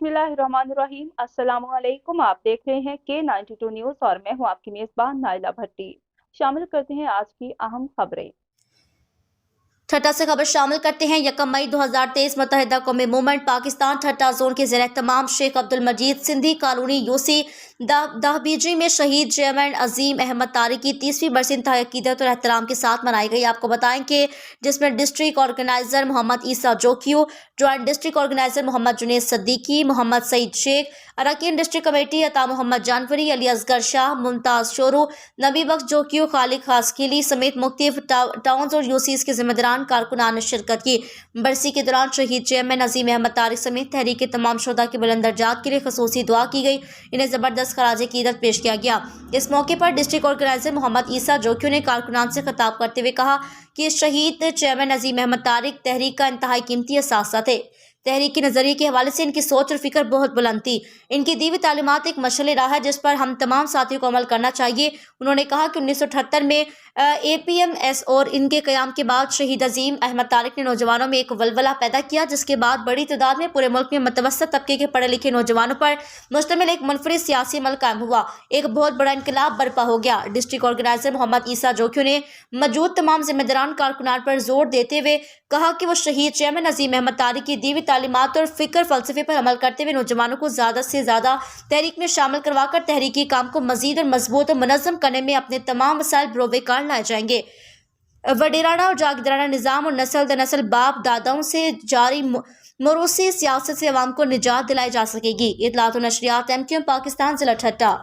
बिस्मिल्लाहिर्रहमानिर्रहीम। अस्सलाम वालेकुम। आप देख रहे हैं K92 न्यूज़ और मैं हूं आपकी मेज़बान नाइला भट्टी। शामिल करते हैं आज की अहम खबरें। ठट्टा से खबर शामिल करते हैं। 1 मई 2023 मुत्तहिदा कौमी मूवमेंट पाकिस्तान ठट्टा जोन के ज़ेर तमाम शेख अब्दुल मजीद सिंधी कॉलोनी यूसी दाहबीजी में शहीद चेयरमैन अजीम अहमद तारिक की 30वीं बरसी इंतहाई अकीदत और एहतराम के साथ मनाई गई। आपको बताएं कि जिसमें district organiser Mohammad Isa Jokhio, joint district organiser Mohammad Junaid Siddiqui, Mohammad Saeed Shaikh, अरकान डिस्ट्रिक्ट कमेटी अता मोहम्मद जानवरी, अली असगर शाह, मुमताज शोरू, नबी बख्श जोकियो, खालिद खासकीली समेत मुख्तलिफ टाउन्स और यूसीज के जिम्मेदारान कारकुनान ने शिरकत की। बरसी के दौरान शहीद चेयरमैन अजीम अहमद तारिक समेत तहरीक के तमाम शुहदा की बुलंद दर्जात के लिए खसूसी दुआ की गई। इन्हें ज़बरदस्त खराज अकीदत पेश किया गया। इस मौके पर डिस्ट्रिक्ट ऑर्गेनाइजर मोहम्मद ईसा जोकियो ने कारकुनान से खिताब करते हुए कहा कि शहीद चेयरमैन अजीम अहमद तारिक तहरीक का इंतहाई कीमती असासा थे। तहरीक के नज़रिए के हवाले से इनकी सोच और फिक्र बहुत बुलंद थी। इनकी दी हुई तालीमात एक मशअल राह है जिस पर हम तमाम साथियों को अमल करना चाहिए। उन्होंने कहा कि 1978 में APMS और इनके क़याम के बाद शहीद अजीम अहमद तारिक ने नौजवानों में एक वलवला पैदा किया, जिसके बाद बड़ी तादाद में पूरे मुल्क में मुतवस्सित तबके के पढ़े लिखे नौजवानों पर मुश्तमिल एक मुनफरिद सियासी अमल कायम हुआ। एक बहुत बड़ा इनकलाब बर्पा हो गया। डिस्ट्रिक्ट ऑर्गेनाइजर मोहम्मद ईसा जोकियो ने मौजूद तमाम जिम्मेदारान कारकुनान पर जोर देते हुए कहा कि वो शहीद चेयरमैन अजीम अहमद तारिक की दी हुई तालीमात और फिक्र फलसफे पर अमल करते हुए नौजवानों को ज़्यादा से ज़्यादा तहरीक में शामिल करवाकर तहरीकी काम को मजीद और मजबूत और मुनज़्ज़म करने में अपने तमाम वसाइल बरोकार लाए जाएंगे। वडेराना और जागीराना निज़ाम और नस्ल दर नस्ल बाप दादाओं से जारी मोरूसी सियासत से अवाम को निजात दिलाई जा सकेगी। इत्तलात और नशरियात MQM पाकिस्तान, ज़िला ठट्टा।